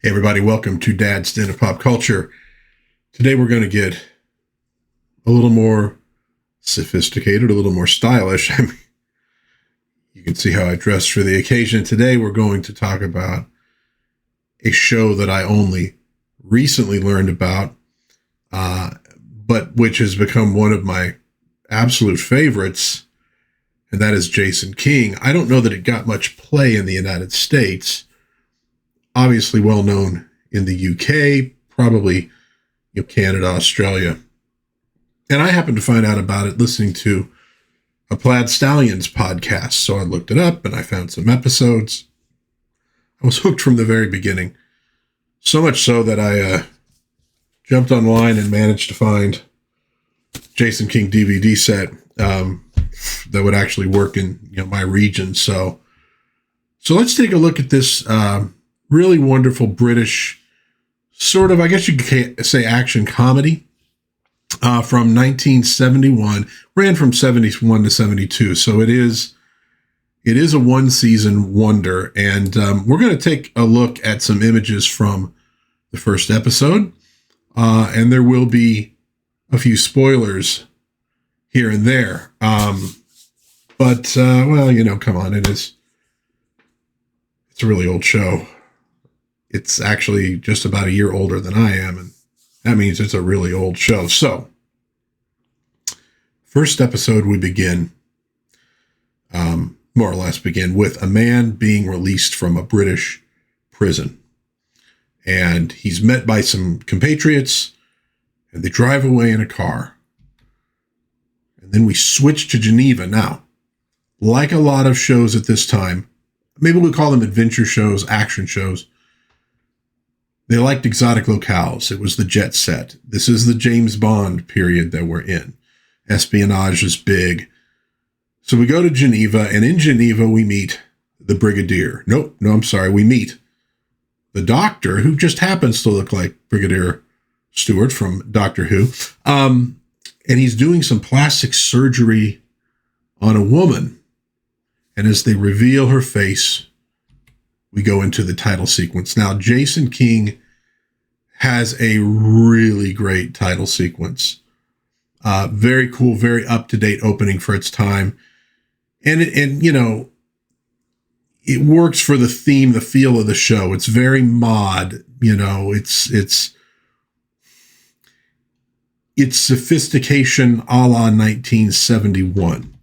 Hey everybody, welcome to Dad's Den of Pop Culture. Today we're going to get a little more sophisticated, a little more stylish. I mean, you can see how I dressed for the occasion. Today we're going to talk about a show that I only recently learned about, but which has become one of my absolute favorites, and that is Jason King. I don't know that it got much play in the United States. Obviously well known in the UK, probably Canada, Australia. And I happened to find out about it listening to a Plaid Stallions podcast. So I looked it up and I found some episodes. I was hooked from the very beginning. So much so that I jumped online and managed to find Jason King DVD set that would actually work in my region. So let's take a look at this really wonderful British sort of, I guess you could say, action comedy from 1971, ran from 71 to 72. So it is a one-season wonder. And we're going to take a look at some images from the first episode. And there will be a few spoilers here and there. But come on, it's a really old show. It's actually just about a year older than I am, and that means it's a really old show. So, first episode, we begin, more or less begin, with a man being released from a British prison. And he's met by some compatriots, and they drive away in a car. And then we switch to Geneva. Now, like a lot of shows at this time, maybe we'll call them adventure shows, action shows, they liked exotic locales. It was the jet set. This is the James Bond period that we're in. Espionage is big. So we go to Geneva, and in Geneva we meet the Brigadier. We meet the doctor, who just happens to look like Brigadier Stewart from Doctor Who. And he's doing some plastic surgery on a woman. And as they reveal her face, we go into the title sequence. Now, Jason King has a really great title sequence. Very cool, very up-to-date opening for its time. And it works for the theme, the feel of the show. It's very mod, it's sophistication a la 1971.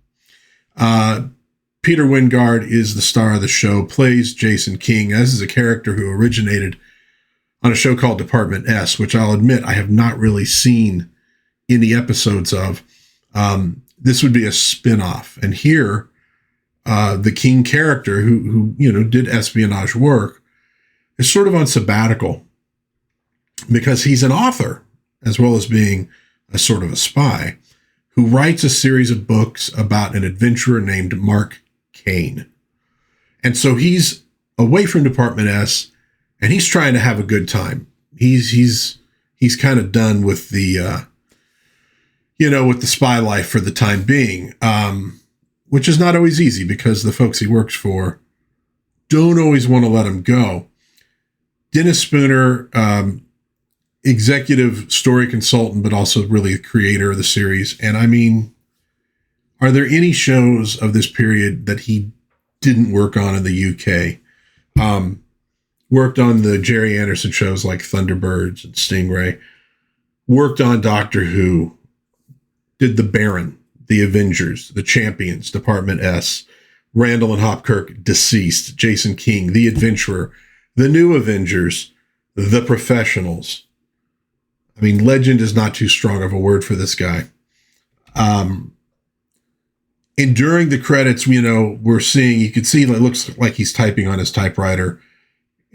Peter Wyngarde is the star of the show, plays Jason King. This is a character who originated on a show called Department S, which I'll admit I have not really seen any episodes of. This would be a spin-off. And here, the King character who did espionage work is sort of on sabbatical because he's an author as well as being a sort of a spy who writes a series of books about an adventurer named Mark Kane. And so he's away from Department S, and he's trying to have a good time. He's kind of done with the with the spy life for the time being, which is not always easy because the folks he works for don't always want to let him go. Dennis Spooner, executive story consultant, but also really the creator of the series. And I mean, are there any shows of this period that he didn't work on in the UK? Worked on the Jerry Anderson shows like Thunderbirds and Stingray. Worked on Doctor Who. Did The Baron, The Avengers, The Champions, Department S, Randall and Hopkirk, Deceased, Jason King, The Adventurer, The New Avengers, The Professionals. I mean, legend is not too strong of a word for this guy. And during the credits, we're seeing, you can see it looks like he's typing on his typewriter,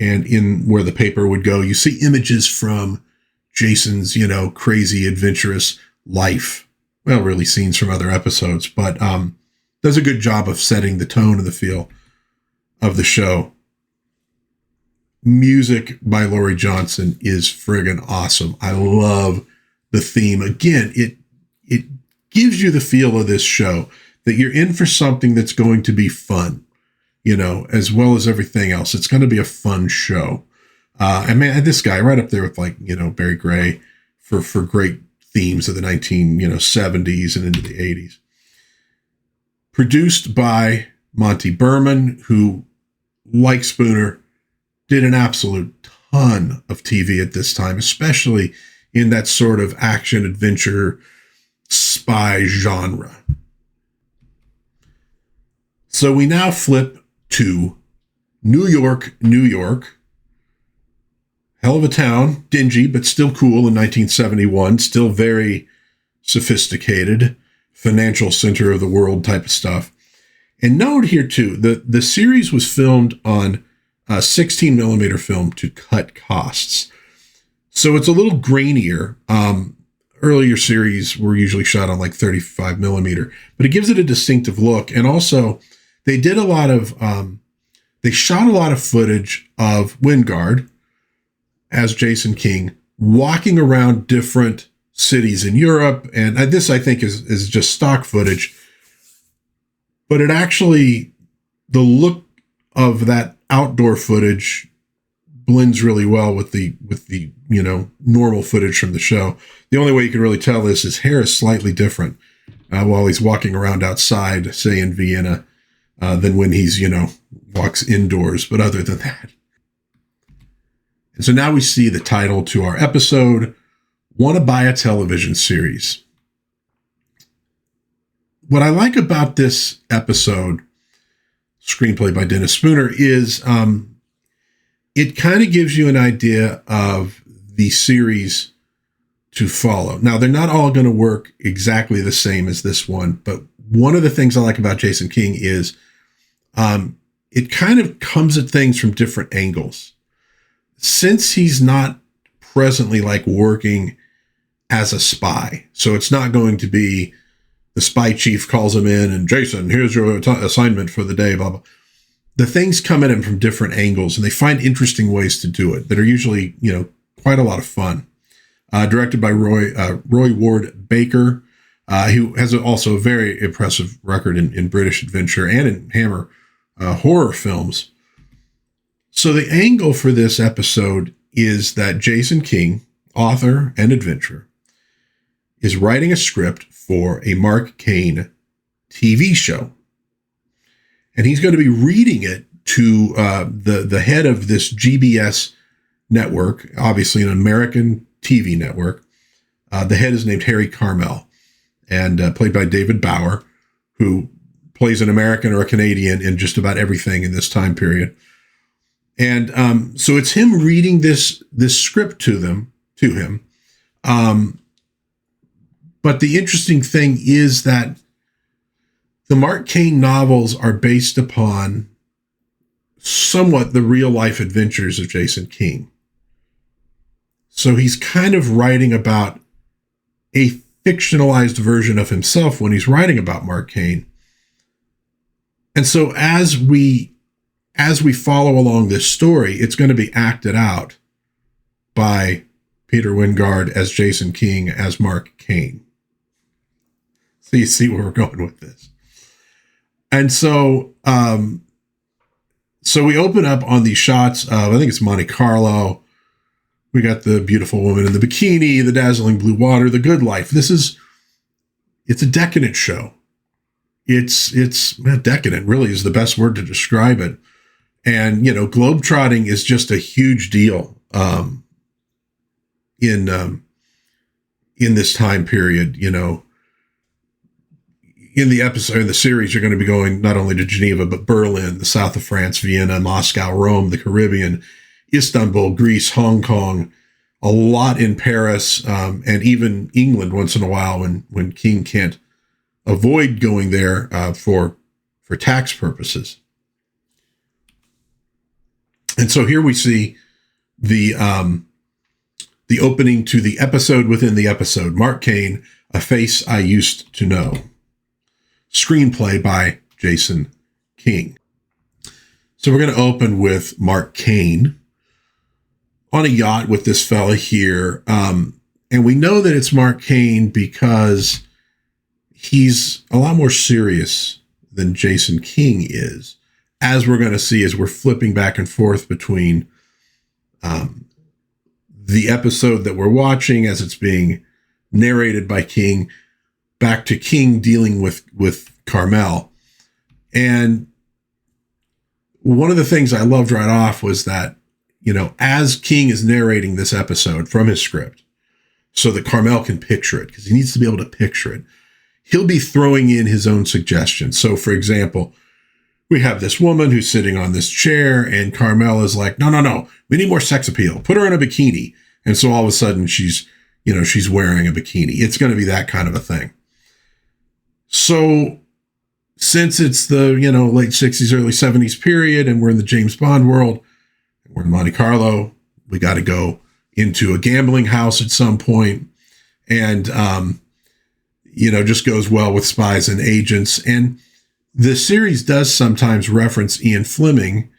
and in where the paper would go, you see images from Jason's, crazy, adventurous life. Well, really scenes from other episodes, but does a good job of setting the tone and the feel of the show. Music by Laurie Johnson is friggin' awesome. I love the theme. Again, it gives you the feel of this show that you're in for something that's going to be fun, as well as everything else. It's going to be a fun show. And man, this guy right up there with like, Barry Gray for great themes of the 70s and into the 80s. Produced by Monty Berman, who, like Spooner, did an absolute ton of TV at this time, especially in that sort of action adventure spy genre. So we now flip to New York, New York. Hell of a town, dingy, but still cool in 1971, still very sophisticated, financial center of the world type of stuff. And note here too, the series was filmed on 16 millimeter film to cut costs. So it's a little grainier. Earlier series were usually shot on like 35 millimeter, but it gives it a distinctive look. And also they did a lot of, they shot a lot of footage of Wyngarde as Jason King walking around different cities in Europe. And this, I think, is just stock footage. But it actually, the look of that outdoor footage blends really well with the normal footage from the show. The only way you can really tell this is hair is slightly different while he's walking around outside, say in Vienna, than when he's, walks indoors. But other than that. And so now we see the title to our episode, Want to Buy a Television Series. What I like about this episode, screenplay by Dennis Spooner, is it kind of gives you an idea of the series to follow. Now, they're not all going to work exactly the same as this one, but one of the things I like about Jason King is it kind of comes at things from different angles. Since he's not presently like working as a spy, so it's not going to be the spy chief calls him in and Jason, here's your assignment for the day, blah, blah. The things come at him from different angles and they find interesting ways to do it that are usually, quite a lot of fun. Directed by Roy Ward Baker, who has also a very impressive record in British adventure and in Hammer horror films. So the angle for this episode is that Jason King, author and adventurer, is writing a script for a Mark Cain TV show. And he's going to be reading it to the head of this GBS network, obviously an American TV network. The head is named Harry Carmel and played by David Bauer, who plays an American or a Canadian in just about everything in this time period. And so it's him reading this script to him. But the interesting thing is that the Mark Cain novels are based upon somewhat the real life adventures of Jason King. So he's kind of writing about a fictionalized version of himself when he's writing about Mark Cain. And so as we follow along this story, it's going to be acted out by Peter Wyngarde as Jason King as Mark Cain. So you see where we're going with this. And so, so we open up on these shots of, I think it's Monte Carlo. We got the beautiful woman in the bikini, the dazzling blue water, the good life. It's a decadent show. It's decadent really is the best word to describe it. And, globetrotting is just a huge deal in this time period. In the episode, in the series, you're going to be going not only to Geneva, but Berlin, the south of France, Vienna, Moscow, Rome, the Caribbean, Istanbul, Greece, Hong Kong, a lot in Paris, and even England once in a while when King can't avoid going there for tax purposes. And so here we see the opening to the episode within the episode, Mark Cain, A Face I Used to Know. Screenplay by Jason King. So we're going to open with Mark Cain on a yacht with this fella here. And we know that it's Mark Cain because he's a lot more serious than Jason King is, as we're going to see as we're flipping back and forth between the episode that we're watching as it's being narrated by King, back to King dealing with Carmel. And one of the things I loved right off was that, as King is narrating this episode from his script, so that Carmel can picture it, because he needs to be able to picture it, he'll be throwing in his own suggestions. So, for example, we have this woman who's sitting on this chair, and Carmel is like, no, we need more sex appeal. Put her in a bikini. And so all of a sudden she's wearing a bikini. It's going to be that kind of a thing. So since it's the, late 60s, early 70s period, and we're in the James Bond world, we're in Monte Carlo, we got to go into a gambling house at some point, and, just goes well with spies and agents. And the series does sometimes reference Ian Fleming,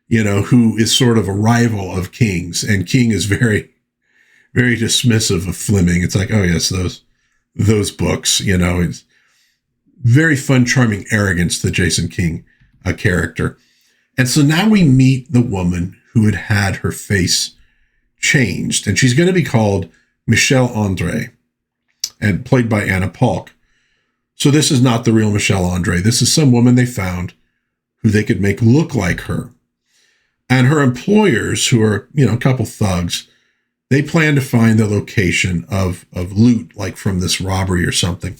who is sort of a rival of King's, and King is very, very dismissive of Fleming. It's like, oh yes, those books, it's very fun, charming arrogance to Jason King, a character. And so now we meet the woman who had her face changed, and she's going to be called Michelle Andre, and played by Anna Paulk. So this is not the real Michelle Andre. This is some woman they found who they could make look like her. And her employers, who are, a couple thugs, they plan to find the location of loot, like from this robbery or something,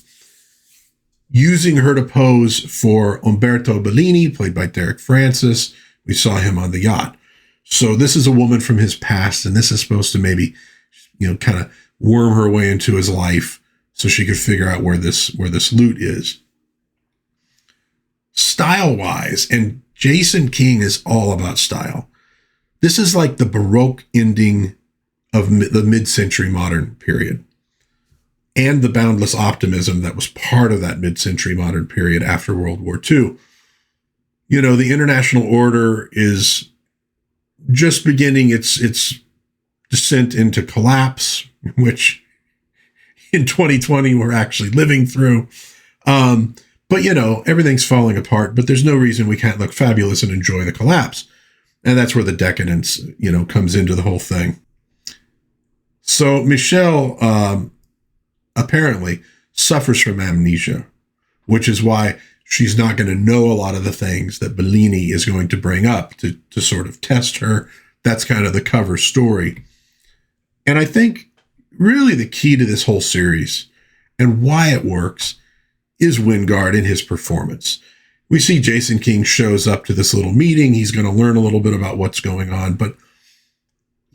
using her to pose for Umberto Bellini, played by Derek Francis. We saw him on the yacht. So this is a woman from his past, and this is supposed to maybe, kind of worm her way into his life so she could figure out where this loot is. Style-wise, and Jason King is all about style. This is like the Baroque ending of the mid-century modern period, and the boundless optimism that was part of that mid-century modern period after World War II. The international order is just beginning its descent into collapse, which in 2020 we're actually living through. But everything's falling apart, but there's no reason we can't look fabulous and enjoy the collapse. And that's where the decadence, comes into the whole thing. So Michelle apparently suffers from amnesia, which is why she's not going to know a lot of the things that Bellini is going to bring up to sort of test her. That's kind of the cover story. And I think really the key to this whole series and why it works is Wyngarde and his performance. We see Jason King shows up to this little meeting. He's going to learn a little bit about what's going on. But,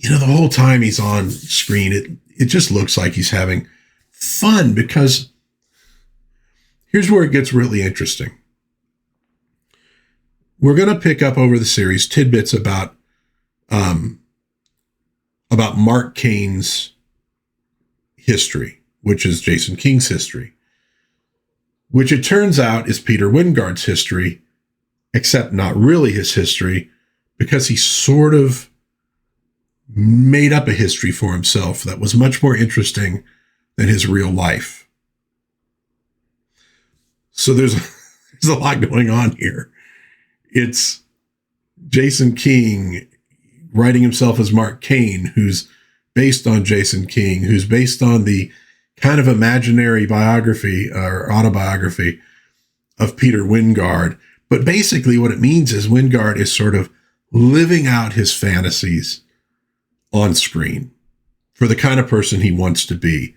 the whole time he's on screen, it just looks like he's having fun, because here's where it gets really interesting. We're going to pick up over the series tidbits about Mark Cain's history, which is Jason King's history, which it turns out is Peter Wyngarde's history, except not really his history, because he sort of made up a history for himself that was much more interesting than his real life. So there's a lot going on here. It's Jason King writing himself as Mark Cain, who's based on Jason King, who's based on the kind of imaginary biography or autobiography of Peter Wyngarde. But basically what it means is Wyngarde is sort of living out his fantasies on screen for the kind of person he wants to be.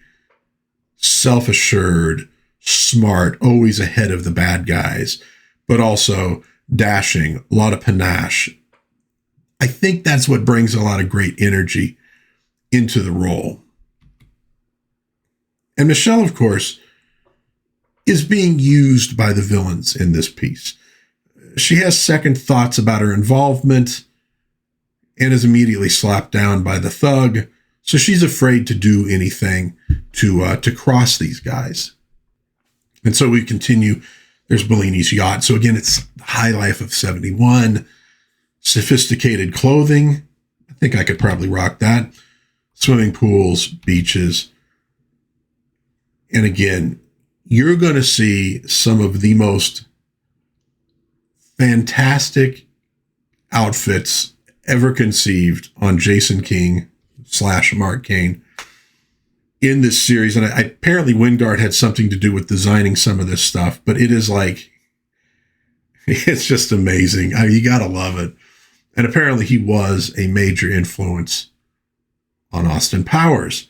Self-assured, smart, always ahead of the bad guys, but also dashing, a lot of panache. I think that's what brings a lot of great energy into the role. And Michelle, of course, is being used by the villains in this piece. She has second thoughts about her involvement and is immediately slapped down by the thug. So she's afraid to do anything to cross these guys. And so we continue. There's Bellini's yacht. So again, it's the high life of 71. Sophisticated clothing. I think I could probably rock that. Swimming pools, beaches. And again, you're going to see some of the most fantastic outfits ever conceived on Jason King / Mark Cain in this series. And apparently Wyngarde had something to do with designing some of this stuff, but it is like, it's just amazing. You got to love it. And apparently he was a major influence on Austin Powers,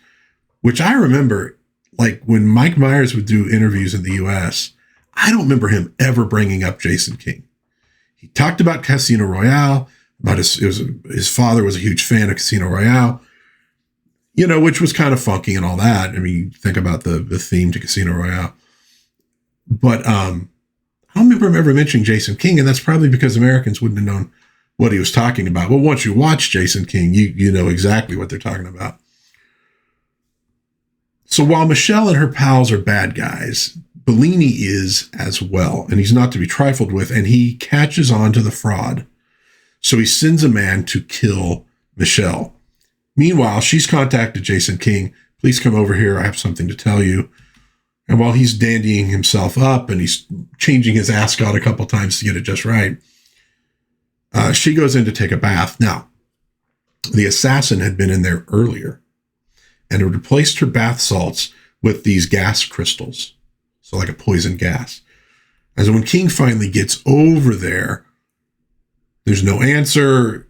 which I remember, like when Mike Myers would do interviews in the US, I don't remember him ever bringing up Jason King. He talked about Casino Royale, about his father was a huge fan of Casino Royale, you know, which was kind of funky and all that. I mean, think about the theme to Casino Royale. But I don't remember him ever mentioning Jason King, and that's probably because Americans wouldn't have known what he was talking about. Well, once you watch Jason King, you know exactly what they're talking about. So while Michelle and her pals are bad guys, Bellini is as well, and he's not to be trifled with, and he catches on to the fraud. So he sends a man to kill Michelle. Meanwhile, she's contacted Jason King. Please come over here. I have something to tell you. And while he's dandying himself up and he's changing his ascot a couple times to get it just right, she goes in to take a bath. Now, the assassin had been in there earlier and had replaced her bath salts with these gas crystals. So like a poison gas. And so when King finally gets over there, there's no answer.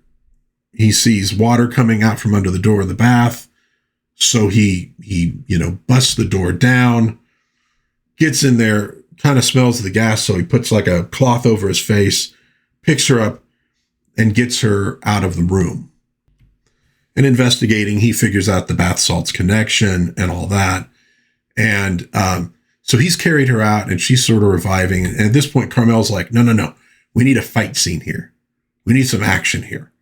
He sees water coming out from under the door of the bath. So he busts the door down, gets in there, kind of smells the gas. So he puts like a cloth over his face, picks her up, and gets her out of the room. And investigating, he figures out the bath salts connection and all that. And so he's carried her out and she's sort of reviving. And at this point, Carmel's like, no. We need a fight scene here. We need some action here.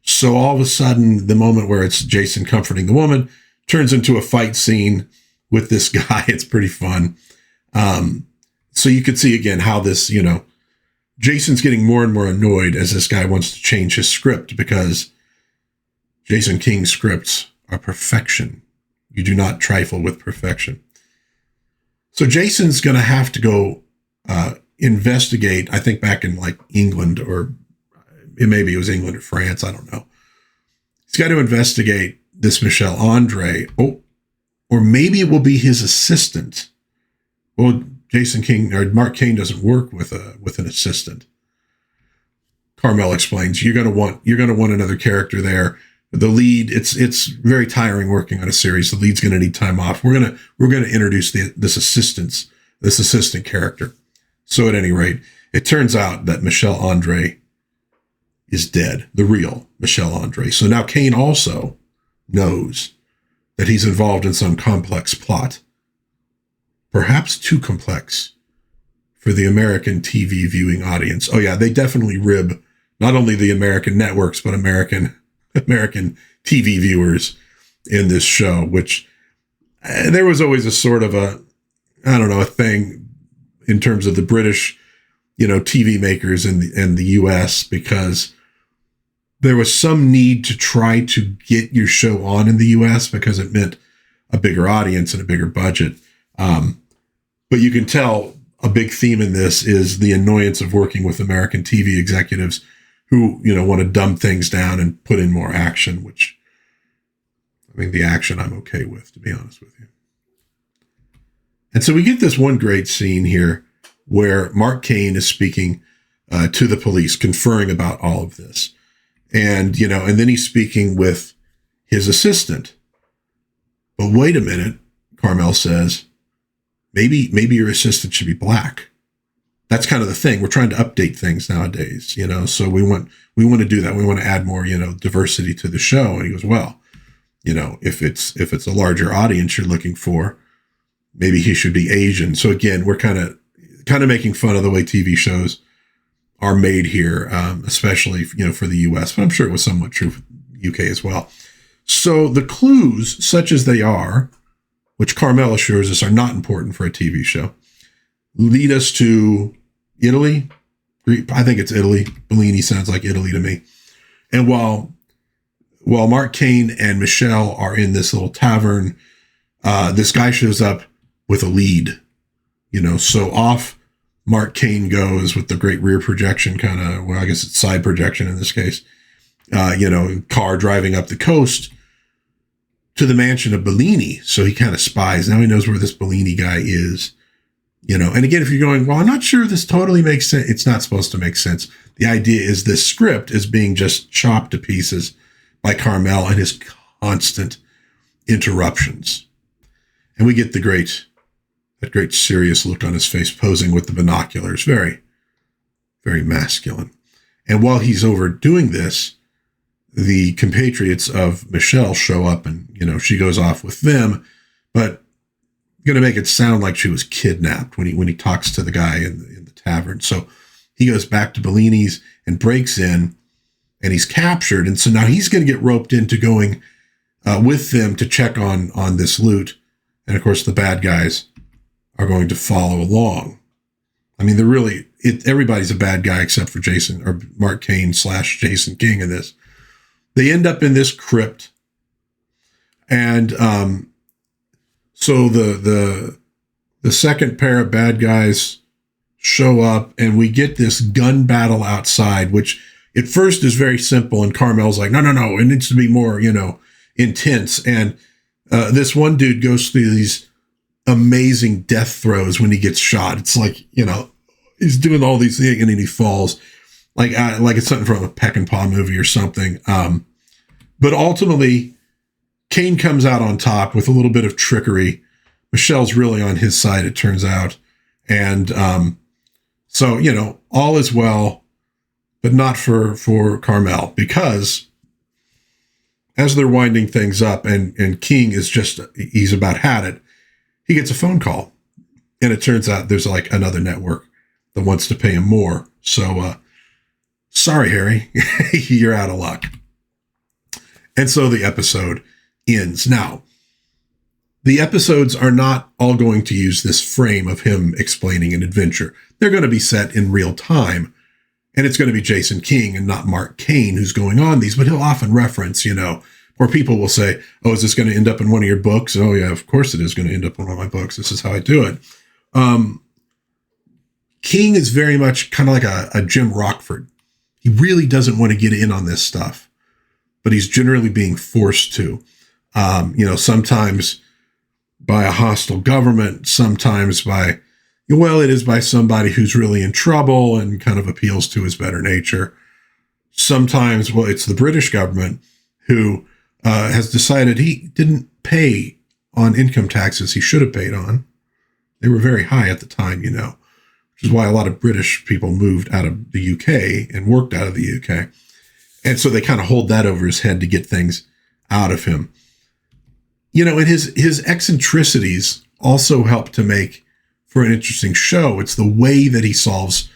So all of a sudden, the moment where it's Jason comforting the woman turns into a fight scene with this guy. It's pretty fun. So you could see again how this, Jason's getting more and more annoyed as this guy wants to change his script because Jason King's scripts are perfection. You do not trifle with perfection. So Jason's going to have to go investigate, I think back in like England, or maybe it was England or France, I don't know. He's got to investigate this Michelle Andre. Oh, or maybe it will be his assistant. Well, Jason King or Mark Cain doesn't work with an assistant. Carmel explains, you're going to want another character there. The lead, it's very tiring working on a series. The lead's going to need time off. We're going to introduce this assistant character. So at any rate, it turns out that Michelle Andre is dead, the real Michelle Andre. So now Cain also knows that he's involved in some complex plot, perhaps too complex for the American TV viewing audience. Oh yeah, they definitely rib not only the American networks, but American TV viewers in this show, which there was always a sort of a thing in terms of the British, TV makers in the US, because there was some need to try to get your show on in the US because it meant a bigger audience and a bigger budget. But you can tell a big theme in this is the annoyance of working with American TV executives who, want to dumb things down and put in more action, which, I mean, the action I'm okay with, to be honest with you. And so we get this one great scene here where Mark Cain is speaking to the police, conferring about all of this. And, and then he's speaking with his assistant. But wait a minute, Carmel says, maybe your assistant should be black. That's kind of the thing. We're trying to update things nowadays, so we want to do that. We want to add more, diversity to the show. And he goes, well, if it's a larger audience you're looking for, maybe he should be Asian. So again, we're kind of making fun of the way TV shows are made here, especially, for the US, but I'm sure it was somewhat true for the UK as well. So the clues, such as they are, which Carmel assures us are not important for a TV show, lead us to Italy. I think it's Italy. Bellini sounds like Italy to me. And while Mark Cain and Michelle are in this little tavern, this guy shows up with a lead, so off Mark Cain goes with the great rear projection I guess it's side projection in this case. car driving up the coast to the mansion of Bellini. So he kind of spies. Now he knows where this Bellini guy is, And again, if you're going, well, I'm not sure this totally makes sense. It's not supposed to make sense. The idea is this script is being just chopped to pieces by Carmel and his constant interruptions. And we get that great serious look on his face posing with the binoculars. Very, very masculine. And while he's overdoing this, the compatriots of Michelle show up and, she goes off with them, but going to make it sound like she was kidnapped when he talks to the guy in the tavern. So he goes back to Bellini's and breaks in, and he's captured. And so now he's going to get roped into going with them to check on this loot. And of course, the bad guys are going to follow along. I mean, everybody's a bad guy except for Jason or Mark Cain / Jason King in this. They end up in this crypt. And so the second pair of bad guys show up, and we get this gun battle outside, which at first is very simple. And Carmel's like, no, it needs to be more, intense. And this one dude goes through these amazing death throws when he gets shot. It's like, he's doing all these things and then he falls like it's something from a Peck and Paw movie or something. But ultimately, Cain comes out on top with a little bit of trickery. Michelle's really on his side, it turns out. And so, all is well, but not for Carmel, because as they're winding things up and King is he's about had it, he gets a phone call. And it turns out there's like another network that wants to pay him more. So, sorry, Harry, you're out of luck. And so the episode ends. Now, the episodes are not all going to use this frame of him explaining an adventure. They're going to be set in real time. And it's going to be Jason King and not Mark Cain who's going on these, but he'll often reference, or people will say, oh, is this going to end up in one of your books? Oh, yeah, of course it is going to end up in one of my books. This is how I do it. King is very much kind of like a Jim Rockford. He really doesn't want to get in on this stuff, but he's generally being forced to, sometimes by a hostile government, sometimes by, it is by somebody who's really in trouble and kind of appeals to his better nature. Sometimes, it's the British government who has decided he didn't pay on income taxes he should have paid on. They were very high at the time, which is why a lot of British people moved out of the UK and worked out of the UK. And so they kind of hold that over his head to get things out of him. And his eccentricities also help to make for an interesting show. It's the way that he solves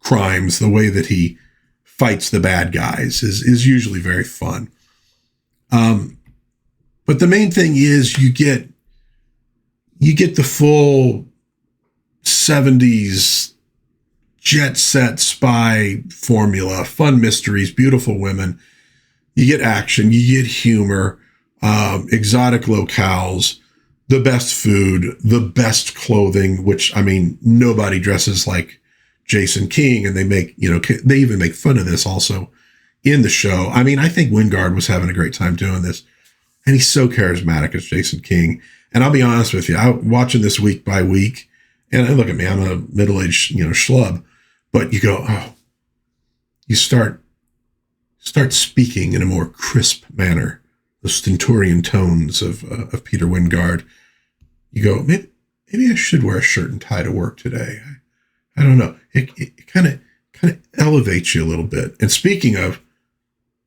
crimes, the way that he fights the bad guys is usually very fun. But the main thing is you get the full 70s jet set spy formula, fun mysteries, beautiful women. You get action, you get humor, exotic locales, the best food, the best clothing, which, nobody dresses like Jason King, and they even make fun of this also in the show. I think Wyngarde was having a great time doing this, and he's so charismatic as Jason King. And I'll be honest with you, I'm watching this week by week, and look at me, I'm a middle-aged, schlub, but you go, you start speaking in a more crisp manner, the stentorian tones of Peter Wyngarde. You go, maybe I should wear a shirt and tie to work today. I don't know. It kind of elevates you a little bit. And speaking of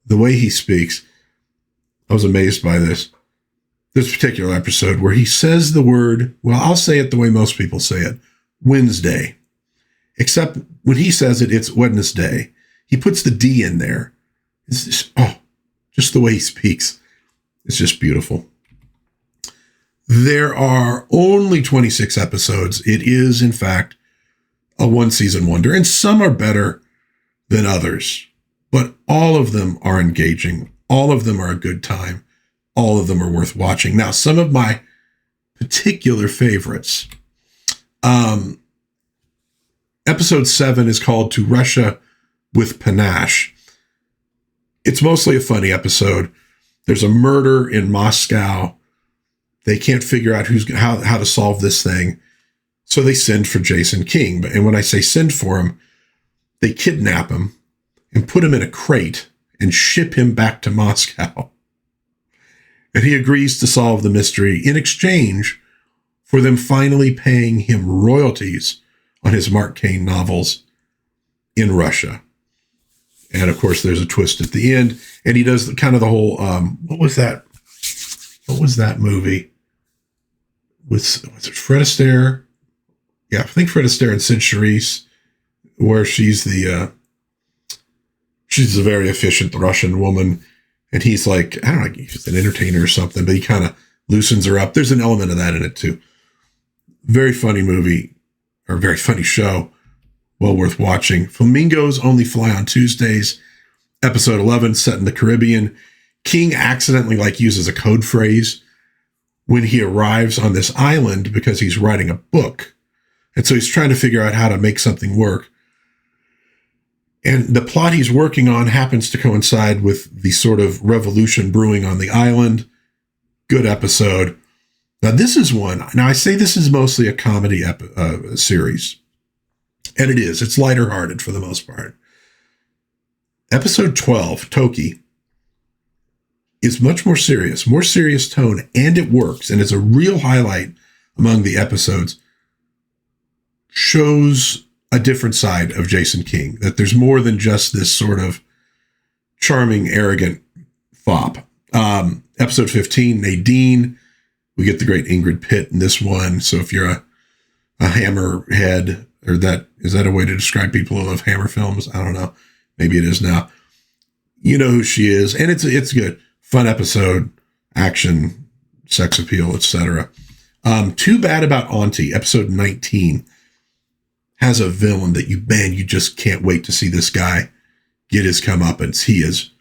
the way he speaks, I was amazed by this particular episode where he says the word, I'll say it the way most people say it, Wednesday. Except when he says it, it's Wednesday. He puts the D in there. It's just the way he speaks. It's just beautiful. There are only 26 episodes. It is, in fact, a one-season wonder, and some are better than others, but all of them are engaging. All of them are a good time. All of them are worth watching. Now, some of my particular favorites. Episode 7 is called To Russia with Panache. It's mostly a funny episode. There's a murder in Moscow. They can't figure out how to solve this thing. So they send for Jason King. And when I say send for him, they kidnap him and put him in a crate and ship him back to Moscow. And he agrees to solve the mystery in exchange for them finally paying him royalties on his Mark Cain novels in Russia. And of course, there's a twist at the end. And he does kind of the whole, what was that? What was that movie? Was it Fred Astaire? Yeah, I think Fred Astaire and Sid Charisse, where she's a very efficient Russian woman. And he's like, I don't know, he's an entertainer or something, but he kind of loosens her up. There's an element of that in it too. Very funny movie, or very funny show. Well worth watching. Flamingos Only Fly on Tuesdays, episode 11, set in the Caribbean. King accidentally uses a code phrase when he arrives on this island because he's writing a book. And so he's trying to figure out how to make something work. And the plot he's working on happens to coincide with the sort of revolution brewing on the island. Good episode. Now, this is one. Now, I say this is mostly a comedy series. And it is. It's lighter hearted for the most part. Episode 12, Toki, is much more serious tone, and it works. And it's a real highlight among the episodes. Shows a different side of Jason King, that there's more than just this sort of charming, arrogant fop. Episode 15, Nadine. We get the great Ingrid Pitt in this one. So if you're a Hammerhead, or is that a way to describe people who love Hammer films? I don't know. Maybe it is now. You know who she is. And it's good. Fun episode, action, sex appeal, etc. Too Bad About Auntie, episode 19, has a villain that you just can't wait to see this guy get his comeuppance. He is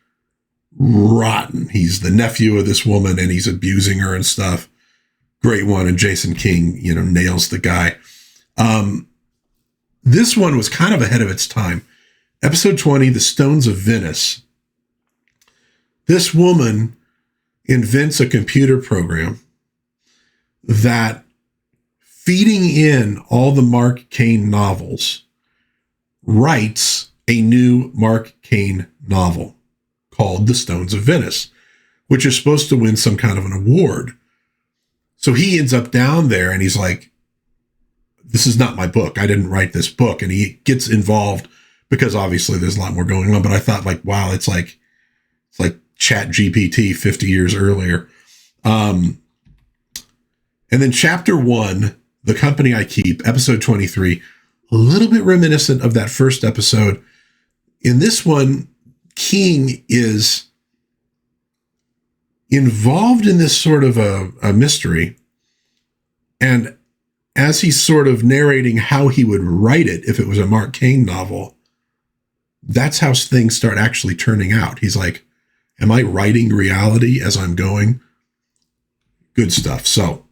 rotten. He's the nephew of this woman and he's abusing her and stuff. Great one. And Jason King, nails the guy. This one was kind of ahead of its time. Episode 20, The Stones of Venice. This woman invents a computer program that, feeding in all the Mark Cain novels, writes a new Mark Cain novel called The Stones of Venice, which is supposed to win some kind of an award. So he ends up down there and he's like, this is not my book. I didn't write this book. And he gets involved because obviously there's a lot more going on. But I thought wow, it's like Chat GPT 50 years earlier. And then chapter 1, The Company I Keep, episode 23, a little bit reminiscent of that first episode. In this one, King is involved in this sort of a mystery. And as he's sort of narrating how he would write it if it was a Mark Cain novel, that's how things start actually turning out. He's like, am I writing reality as I'm going? Good stuff. So,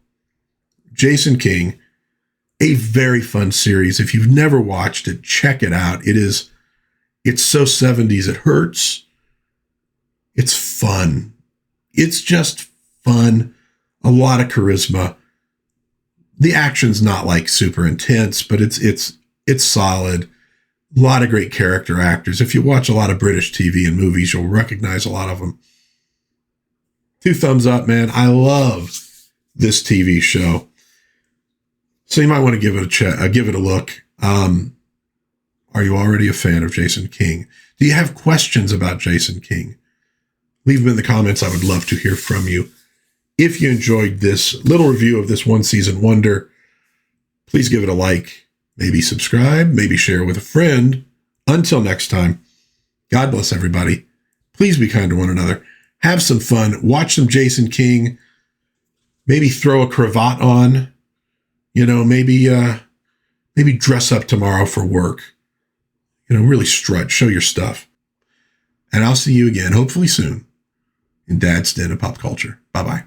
Jason King, a very fun series. If you've never watched it, check it out. It's so 70s, it hurts. It's fun. It's just fun. A lot of charisma. The action's not super intense, but it's solid. A lot of great character actors. If you watch a lot of British TV and movies, you'll recognize a lot of them. 2 thumbs up, man. I love this TV show. So you might want to give it a look. Are you already a fan of Jason King? Do you have questions about Jason King? Leave them in the comments. I would love to hear from you. If you enjoyed this little review of this one season wonder, please give it a like, maybe subscribe, maybe share with a friend. Until next time, God bless everybody. Please be kind to one another. Have some fun. Watch some Jason King. Maybe throw a cravat on. Maybe dress up tomorrow for work. Really strut, show your stuff. And I'll see you again, hopefully soon, in Dad's Den of Pop Culture. Bye-bye.